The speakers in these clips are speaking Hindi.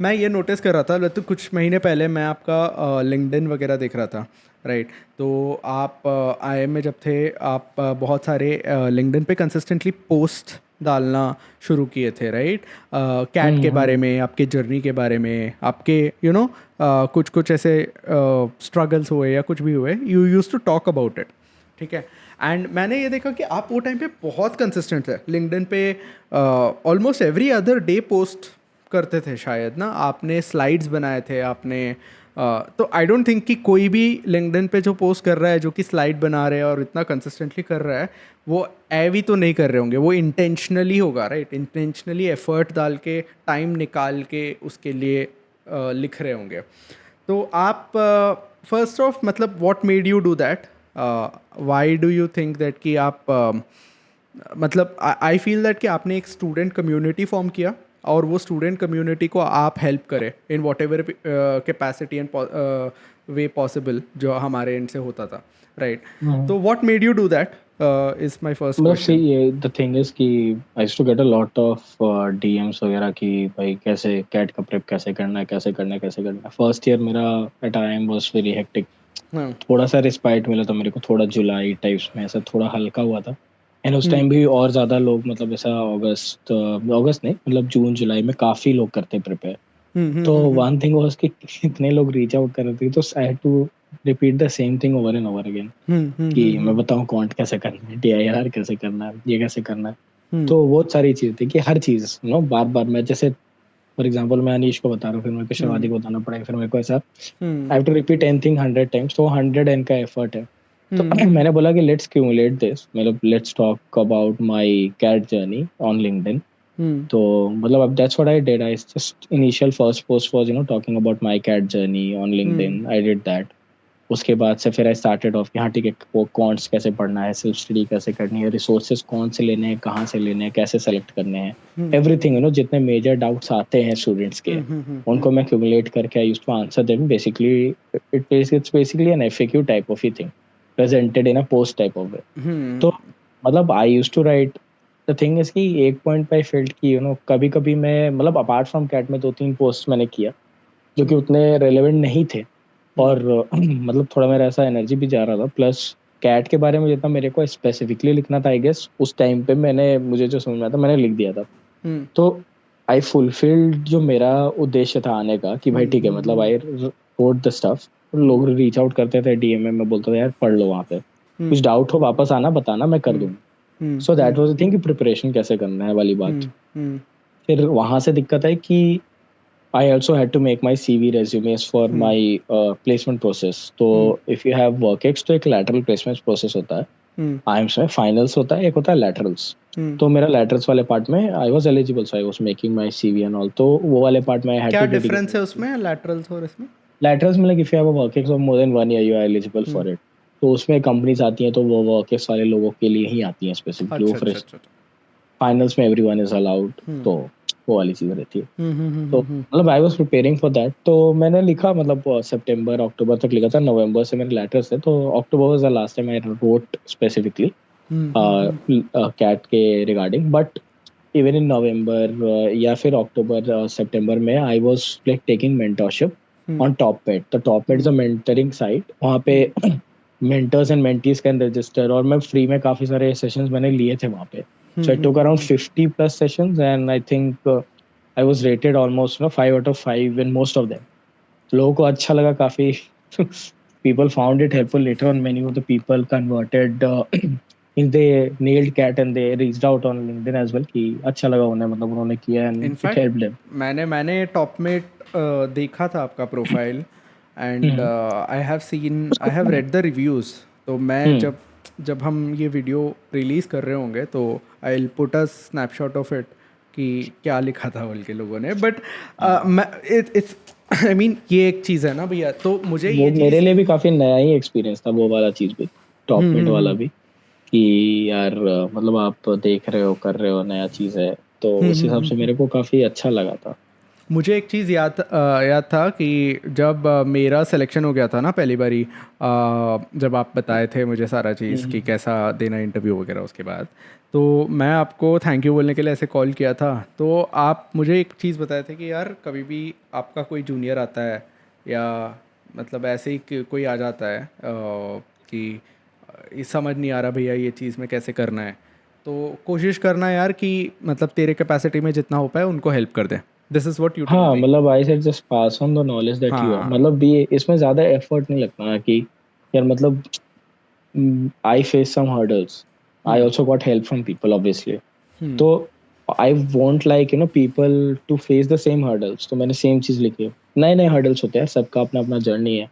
मैं ये नोटिस कर रहा था तो कुछ महीने पहले मैं आपका लिंक्डइन वगैरह देख रहा था, राइट? तो आप आई में जब थे, आप बहुत सारे लिंक्डइन पे कंसिस्टेंटली पोस्ट डालना शुरू किए थे, राइट? कैट के बारे हम्म। में, आपके जर्नी के बारे में, आपके कुछ कुछ ऐसे स्ट्रगल्स हुए या कुछ भी हुए, you use to talk about it, ठीक है? एंड मैंने ये देखा कि आप वो टाइम पे बहुत कंसिस्टेंट थे लिंक्डइन पे, almost every other day post करते थे शायद ना, आपने स्लाइड्स बनाए थे आपने। तो आई डोंट थिंक कि कोई भी लिंक्डइन पे जो पोस्ट कर रहा है, जो कि स्लाइड बना रहे हैं और इतना कंसिस्टेंटली कर रहा है, वो एवी तो नहीं कर रहे होंगे, वो इंटेंशनली होगा, राइट? इंटेंशनली एफर्ट डाल के, टाइम निकाल के उसके लिए लिख रहे होंगे। तो आप फर्स्ट ऑफ मतलब what made you do that? Why do you think that कि आप मतलब आई फील दैट कि आपने एक स्टूडेंट कम्युनिटी फॉर्म किया और वो स्टूडेंट कम्युनिटी को आप हेल्प करें in whatever capacity and way possible जो हमारे एंड से होता था, राइट? हम्म। तो what made you do that is my first मतलब सी क्वेश्चन। ये द थिंग इज कि I used to get a lot of DMs वगैरह कि भाई कैसे कैट का प्रेप कैसे करना है, कैसे करना है, कैसे करना है। फर्स्ट ईयर मेरा at time was very hectic. हाँ। थोड़ा सा रिस्पाइट मिला था मेरे को, थोड़ा जुलाई टाइप्स में ऐसा थोड़ा हल्का हुआ था। एंड उस हम्म टाइम भी और ज़्यादा लोग, मतलब ऐसा अगस्त अगस्त नहीं, मतलब जून जुलाई में काफ़ी लोग करते प्रिपेयर। तो हम्म। वन थिंग वाज कि इतने लोग रीच आउट कर रहे थे, तो I had to repeat the same thing over and over again कि मैं हम्म। बताऊं कॉन्ट कैसे करना है, डीआईआर कैसे करना है, ये कैसे करना है। हम्म तो बहुत सारी चीज़ थी कि हर चीज़ बार बार मैं जैसे फॉर एग्जांपल मैं अनीश को बता रहा हूँ, फिर मेरे को शिवाजी हम्म को बताना पड़ेगा, फिर मेरे को ऐसा hmm I have to repeat anything 100 times, तो 100 का एफर्ट है। तो हम्म मैंने बोला कि लेट्स क्यूमुलेट दिस, मतलब let's talk about my CAT journey on LinkedIn. हम्म तो मतलब अब that's what I did, I just initial first post was talking about my CAT journey on hmm LinkedIn, I did that. उसके बाद से फिर आई स्टार्टेड ऑफ कि हाँ ठीक है, वो कॉन्ट्स कैसे पढ़ना है, सेल्फ स्टडी कैसे करनी है, रिसोर्सेज कौन से लेने हैं, कहाँ से लेने हैं, कैसे सेलेक्ट करने हैं, एवरीथिंग जितने मेजर डाउट्स आते हैं स्टूडेंट्स के, उनको मैं क्यूमुलेट करके I used to answer them basically. It's basically an FAQ type of ही thing presented in a post type of way. तो हम्म मतलब I used to write. The thing is कि एक पॉइंट पे आई फेल्ट कि कभी कभी मैं मतलब अपार्ट फ्रॉम कैट में दो तीन पोस्ट मैंने किया जो कि उतने रेलेवेंट नहीं थे। और मतलब थोड़ा मेरा ऐसा एनर्जी भी जा रहा था, प्लस कैट के बारे में जितना मेरे को स्पेसिफिकली लिखना था आई गेस उस टाइम पे मैंने, मुझे जो समझ में आया था मैंने लिख दिया था। हम्म तो आई फुलफिल्ड जो मेरा उद्देश्य था आने का कि भाई ठीक है, मतलब आई रोट द स्टफ। लोग रीच आउट करते थे डीएम में, मैं बोलता था यार पढ़ लो वहाँ पे, कुछ डाउट हो वापस आना बताना मैं कर दूंगा। So that was the thing कि प्रिपरेशन कैसे करना है वाली बात। हम्म फिर वहां से दिक्कत है कि I also had to make my CV resumes for my placement process. तो if you have workex तो एक lateral placement process होता है। हम्म IIMS में finals होता है, एक होता है laterals। हम्म। तो मेरा laterals वाले पार्ट में I was eligible, so I was making my CV and all। तो वो वाले पार्ट में I had क्या to dedicate डिफरेंस है my उसमें लैटरल्स और इसमें? laterals में, like if you have a workex of more than 1 year you are eligible for hmm. it। तो उसमें कंपनीज आती हैं तो वो वर्केक्स वाले लोगों के लिए ही आती हैं स्पेसिफिकली, वो अच्छा अच्छा फ्रेश। अच्छा अच्छा। फाइनल्स में एवरीवन इज अलाउड। हम्म तो वो वाली चीज़ रहती है। हम्म हम्म तो हम्म हम्म मतलब I was preparing for that, तो मैंने लिखा मतलब सितंबर अक्टूबर तक लिखा था, नवंबर से मेरे लेटर्स थे, तो October was the last time I wrote specifically CAT के regarding. But even in November या फिर अक्टूबर सितंबर में I was like taking mentorship hmm on Topmate. तो Topmate is a mentoring site, वहाँ पे hmm mentors and mentees can register, और मैं फ्री में काफ़ी सारे सेशंस मैंने लिए थे वहाँ पे। So I took around 50+ sessions and I think I was rated almost 5 out of 5 in most of them। लोगों को अच्छा लगा काफी। People found it helpful later on, many of the people converted in they nailed cat and they reached out on LinkedIn as well कि अच्छा लगा उन्हें, मतलब उन्होंने किया and it helped in fact them। मैंने टॉप में देखा था आपका profile, and hmm I have read the reviews. तो मैं हम्म जब जब हम ये वीडियो रिलीज़ कर रहे होंगे तो I will put a snapshot of it कि क्या लिखा था बोल के लोगों ने, बट हाँ। मैं इट्स आई मीन ये एक चीज़ है ना भैया, तो मुझे वो ये मेरे चीज़। लिए भी काफी नया ही एक्सपीरियंस था वो वाला चीज भी, टॉप मिड वाला हम्म भी। कि यार मतलब आप देख रहे हो कर रहे हो नया चीज है, तो हम्म उस हम्म हिसाब हम्म से हम्म मेरे को काफी अच्छा लगा था। मुझे एक चीज़ याद था कि जब मेरा सिलेक्शन हो गया था ना पहली बारी, जब आप बताए थे मुझे सारा चीज़ कि कैसा देना इंटरव्यू वगैरह, उसके बाद तो मैं आपको थैंक यू बोलने के लिए ऐसे कॉल किया था। तो आप मुझे एक चीज़ बताए थे कि यार कभी भी आपका कोई जूनियर आता है या मतलब ऐसे ही कोई आ जाता है कि ये समझ नहीं आ रहा भैया ये चीज़ में कैसे करना है, तो कोशिश करना यार कि मतलब तेरे कैपेसिटी में जितना हो पाए उनको हेल्प कर दे। This is what you told हाँ मी। मतलब I said just pass on the knowledge that you have, हाँ। मतलब भी इसमें ज्यादा एफर्ट नहीं लगता कि यार मतलब I face some hurdles, I hmm. Also got help from people obviously. Hmm. तो I want like people to face the same hurdles, तो मैंने सेम चीज लिखी है। नए नए हर्डल्स होते हैं, सबका अपना अपना जर्नी है।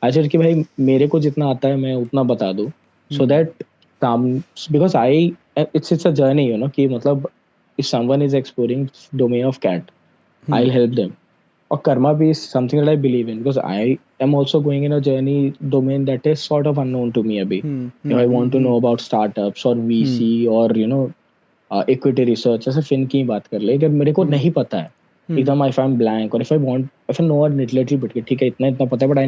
आई सेड कि भाई मेरे को जितना आता है मैं उतना बता दूं, सो हम्म। दैट काम, because I it's a journey कि मतलब if someone is exploring domain of CAT, hmm. I'll help them. Or karma be is something that I believe in because I am also going in a journey domain that is sort of unknown to me abhi. Hmm. If I hmm. want to know about startups or hmm. VC or equity research, जैसे फिन की बात कर ले, अगर मेरे को हम्म। नहीं पता है हम्म। एकदम, if I'm blank or if I know a little bit, ठीक है इतना इतना पता है, but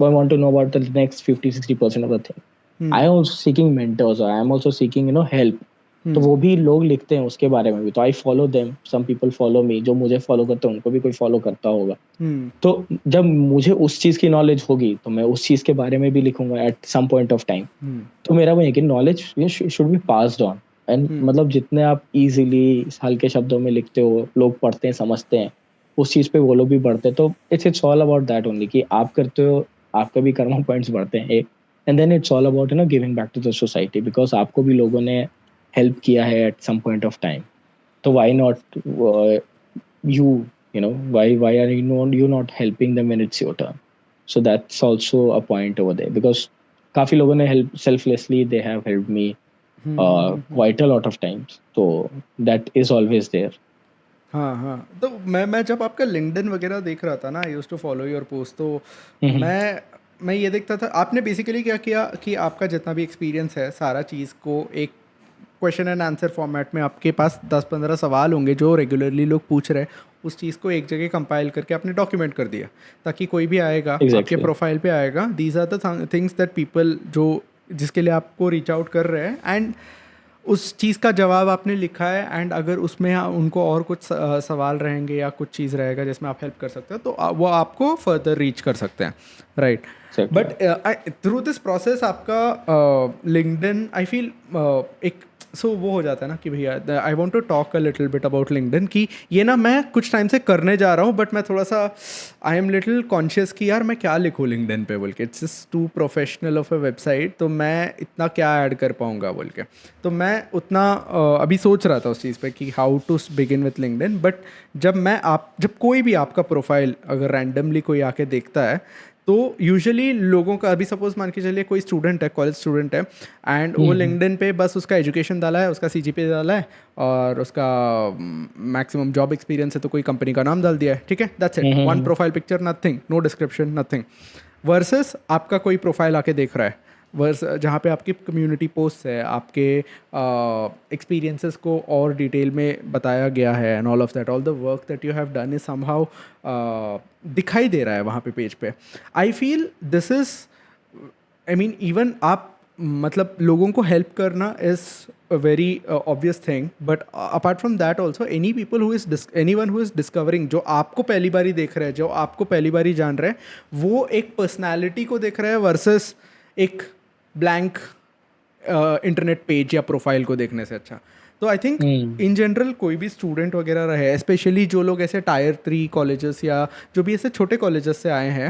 I want to know about the next 50-60% of the thing. Hmm. I am also seeking mentors, or I am also seeking help. तो हम्म। वो भी लोग लिखते हैं उसके बारे में भी, तो I follow them, some people follow me, जो मुझे फॉलो करते हैं उनको भी कोई फॉलो करता होगा। हम्म। तो जब मुझे उस चीज की नॉलेज होगी तो मैं उस चीज के बारे में भी लिखूंगा at some point of time. Hmm. तो मेरा वो है कि knowledge should be passed on, and hmm. मतलब जितने आप इजीली हल्के शब्दों में लिखते हो, लोग पढ़ते हैं समझते हैं, उस चीज पे वो लोग भी बढ़ते हैं। तो it's all about that only कि आप करते हो, आपका भी कर्मा पॉइंट्स बढ़ते हैं, and then it's all about giving back to the society, because आपको भी लोगों ने हेल्प किया है at some point of time. तो why not you why are you not helping them when it's your turn? So that's also a point over there, because काफी लोगों ने help selflessly, they have helped me quite a lot of times, so that is always there. हाँ हाँ। तो मैं जब आपका लिंक्डइन वगैरह देख रहा था ना, I used to follow your post, तो Mhm. मैं ये देखता था आपने बेसिकली क्या किया कि आपका जितना भी एक्सपीरियंस है सारा चीज़ को एक क्वेश्चन एंड आंसर फॉर्मेट में, आपके पास 10-15 सवाल होंगे जो रेगुलरली लोग पूछ रहे हैं, उस चीज़ को एक जगह कंपाइल करके आपने डॉक्यूमेंट कर दिया, ताकि कोई भी आएगा आपके Exactly. प्रोफाइल पे आएगा, these are the things that people जो जिसके लिए आपको रीच आउट कर रहे हैं, एंड उस चीज़ का जवाब आपने लिखा है, एंड अगर उसमें उनको और कुछ सवाल रहेंगे या कुछ चीज़ रहेगा जिसमें आप हेल्प कर सकते हो, तो वो आपको फर्दर रीच कर सकते हैं, right. Exactly. But through this process आपका लिंक्डइन आई फील एक सो वो हो जाता है ना कि भैया I want to talk a little bit about LinkedIn, कि ये ना मैं कुछ टाइम से करने जा रहा हूँ, बट मैं थोड़ा सा आई एम लिटिल कॉन्शियस कि यार मैं क्या लिखूँ लिंक्डइन पे बोल के, it's just too professional of a website, तो मैं इतना क्या ऐड कर पाऊँगा बोल के। तो मैं उतना अभी सोच रहा था उस चीज़ पे कि how to begin with LinkedIn. But जब कोई भी आपका प्रोफाइल अगर रैंडमली कोई आके देखता है, तो यूजुअली लोगों का, अभी सपोज मान के चलिए कोई स्टूडेंट है, कॉलेज स्टूडेंट है, एंड वो Mhm. लिंक्डइन पे बस उसका एजुकेशन डाला है, उसका सीजीपीए डाला है, और उसका मैक्सिमम जॉब एक्सपीरियंस है तो कोई कंपनी का नाम डाल दिया है, ठीक है, that's it, one Mhm. Profile picture, nothing, no description, nothing. Versus आपका कोई प्रोफाइल आके देख रहा है, जहाँ पे आपकी कम्युनिटी पोस्ट है, आपके एक्सपीरियंसेस को और डिटेल में बताया गया है, and all of that, all the work that you have done is somehow दिखाई दे रहा है वहाँ पे पेज पे। I feel this is, I mean even आप मतलब लोगों को हेल्प करना is a very obvious thing, but apart from that also any one who is discovering, जो आपको पहली बारी देख रहे हैं, जो आपको पहली बारी जान रहे हैं, वो एक पर्सनैलिटी को देख रहे हैं वर्सेस एक ब्लैंक इंटरनेट पेज या प्रोफाइल को देखने से अच्छा। तो I think Mhm. In general कोई भी स्टूडेंट वगैरह रहे, स्पेशली जो लोग ऐसे टायर 3 कॉलेजेस या जो भी ऐसे छोटे कॉलेजेस से आए हैं,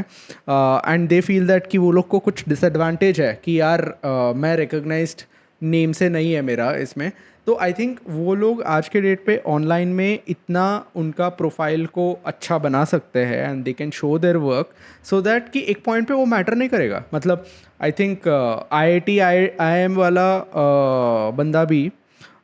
एंड दे फील दैट कि वो लोग को कुछ डिसएडवांटेज है कि यार मैं रिकग्नाइज्ड नेम से नहीं है मेरा इसमें, तो आई थिंक वो लोग आज के डेट पे ऑनलाइन में इतना उनका प्रोफाइल को अच्छा बना सकते हैं, and they can show their work, so that कि एक पॉइंट पे वो मैटर नहीं करेगा। मतलब आई थिंक IIM वाला बंदा भी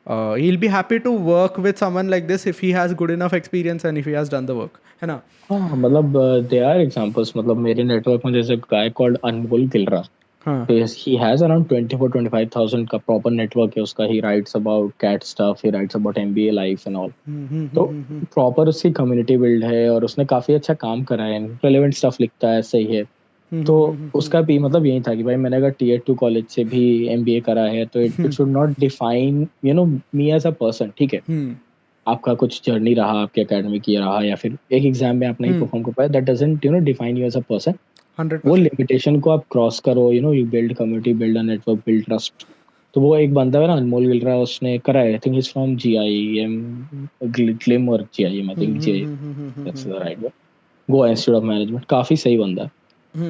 he'll be happy to work with someone like this if he has good enough experience and if he has done the work, है ना। हाँ मतलब दे आर एग्जांपल्स, मतलब मेरे नेटवर्क में जैसे गाय कॉल्ड अनमोल गिलरा, हाँ. he has around 24-25,000 का proper network है उसका. He writes about cat stuff, he writes about MBA life and all. तो प्रॉपर उसकी कम्युनिटी बिल्ड है और उसने काफी अच्छा काम करा है, रेलेवेंट स्टफ लिखता है, सही है. तो उसका भी मतलब यही था कि भाई मैंने अगर Tier 2 कॉलेज से भी MBA करा है तो it should not define me as a person. ठीक है, आपका कुछ जर्नी रहा, आपके एकेडमिक ईयर रहा, या फिर एक एग्जाम में आप नहीं परफॉर्म कर पाए, that doesn't define you as a person. 100%. वो लिमिटेशन को आप क्रॉस करो, you build community, build a network, build trust. तो वो एक बंदा है ना, अनमोल गिलरा, उसने करा है. I think is from GIM, gleam और GIM, I think GIM, that's the right way. Goa institute of management, काफी सही बंदा है.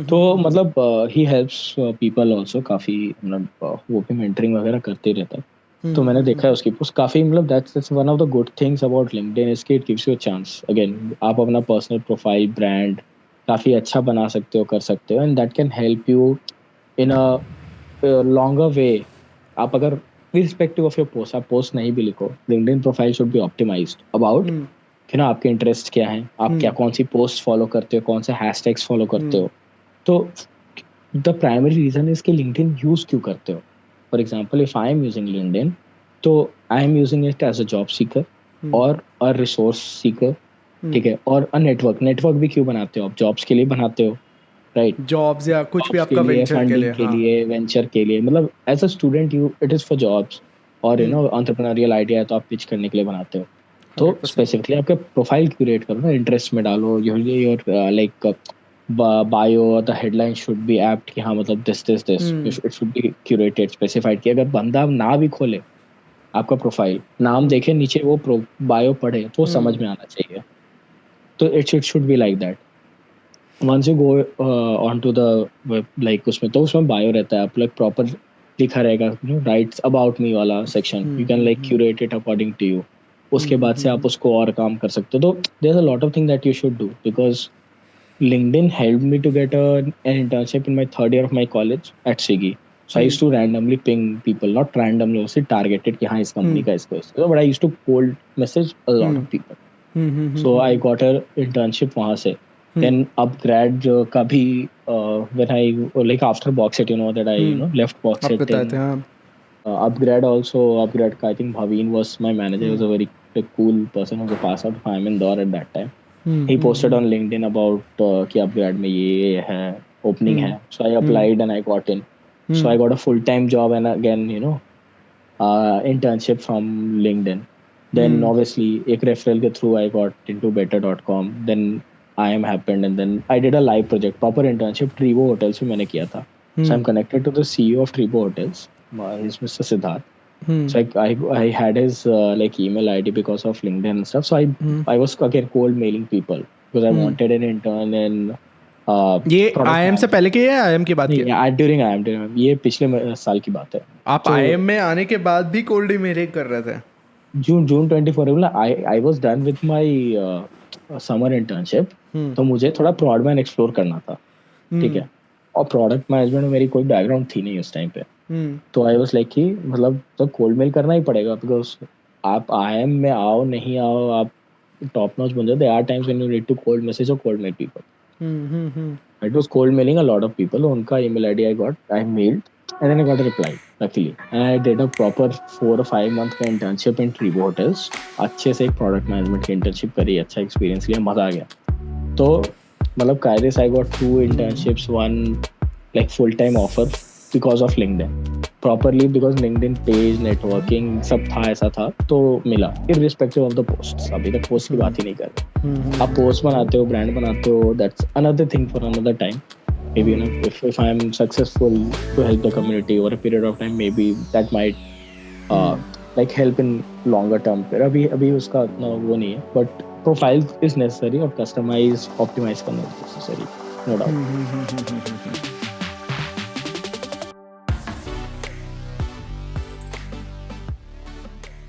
तो मतलब ही हेल्प्स पीपल आल्सो काफी, मतलब वो भी मेंटरिंग वगैरह करते रहता है. तो मैंने देखा है उसकी पोस्ट काफी, मतलब that's one of the good things about LinkedIn is कि it gives you a chance. Again आप अपना पर्सनल प्रोफाइल, ब्रांड काफी अच्छा बना सकते हो, कर सकते हो, and that can help you in a longer way. आप अगर irrespective ऑफ योर पोस्ट, आप पोस्ट नहीं भी लिखो, LinkedIn profile should be optimized about कि ना आपके इंटरेस्ट क्या हैं, आप क्या कौन सी पोस्ट फॉलो करते हो, कौन से हैशटैग्स फॉलो करते हो. तो द प्राइमरी रीजन इज कि लिंक्डइन यूज क्यों करते हो. For example if I am using LinkedIn, तो I am using it as a job seeker और अ रिसोर्स सीकर. ठीक है, और अ नेटवर्क भी क्यों बनाते हो आप, जॉब्स के लिए बनाते हो, राइट. जॉब्स या कुछ भी जॉब्स के आपका लिए, वेंचर के फंडिंग लिए. के हाँ. लिए, वेंचर के लिए, मतलब as a student you it is for jobs, और एंटरप्रेन्योरियल आइडिया है तो आप पिच करने के लिए बनाते हो. तो 100%. स्पेसिफिकली आपके प्रोफाइल क्यूरेट करो ना, इंटरेस्ट में डालो. Your like bio, the headline should be apt कि हाँ मतलब this it should be curated, specified कि अगर बंदा ना भी खोले आपका प्रोफाइल, नाम देखे नीचे वो बायो पढ़े तो समझ में आना चाहिए. तो it should be like that. once you go onto the web, like उसमें तो उसमें बायो रहता है, आप लाइक प्रॉपर लिखा रहेगा, राइट्स अबाउट मी वाला section, you can like curate it according to you. उसके बाद से आप उसको और काम कर सकते हो. तो there is a lot of thing that you should do, because LinkedIn helped me to get an internship in my third year of my college at Swiggy. So I used to randomly ping people, not randomly, also targeted कि हाँ इस company का इसको, but I used to cold message a lot of people. So I got a internship वहाँ से. Then upgrad का भी when I like after Boxit, that I left आप Boxit. बताए Then थे. हाँ. upgrad का I think Bhaveen was my manager. He was a very cool person who was a pass out from Indore at that time. He posted on LinkedIn about कि upgrad में ये है, opening है. So I applied and I got in. So I got a full-time job and again internship from LinkedIn. Then obviously एक referral के through I got into better.com. Then IIM happened and then I did a live project, proper internship. Tribo Hotels में मैंने किया था. So I'm connected to the CEO of Tribo Hotels. He's Mr. Siddharth. So I had his like email ID because of LinkedIn and stuff. So I was again cold mailing people because I wanted an intern in ये product IIM से management. पहले के या IIM की बात की? नहीं, during IIM, ये पिछले साल की बात है. आप IIM में आने के बाद भी कोल्ड ईमेलिंग कर रहे थे? June 24 I was done with my summer internship. तो मुझे थोड़ा प्रोडक्ट एक्सप्लोर करना था. ठीक है, और प्रोडक्ट मैनेजमेंट में मेरी कोई बैकग्राउंड थी नहीं उस टाइम पे. तो आई वाज लाइक कि मतलब तो कोल्ड मेल करना ही पड़ेगा, बिकॉज आप IIM में आओ नहीं आओ, आप टॉप नॉच बन जाते. There are times when you need to cold message और cold mail people. It was cold mailing a lot of people. उनका email ID I mailed, and then I got a reply luckily. And I did a proper 4 or 5 month का internship in Tribo Hotels. अच्छे से एक product management की internship करी, अच्छा experience लिया, मजा आ गया. तो मतलब कायदे से I got 2 internships, 1 like full time offer because of LinkedIn. Properly because LinkedIn page, networking सब था, ऐसा था तो मिला, irrespective of the posts. अभी तक post की बात ही नहीं कर रहे. आप post बनाते हो, brand बनाते हो, that's another thing for another time. Maybe if I'm successful to help the community over a period of time, maybe that might like help in longer term. फिर अभी उसका उतना वो नहीं है, but profile is necessary और customize, optimize करना is necessary, no doubt.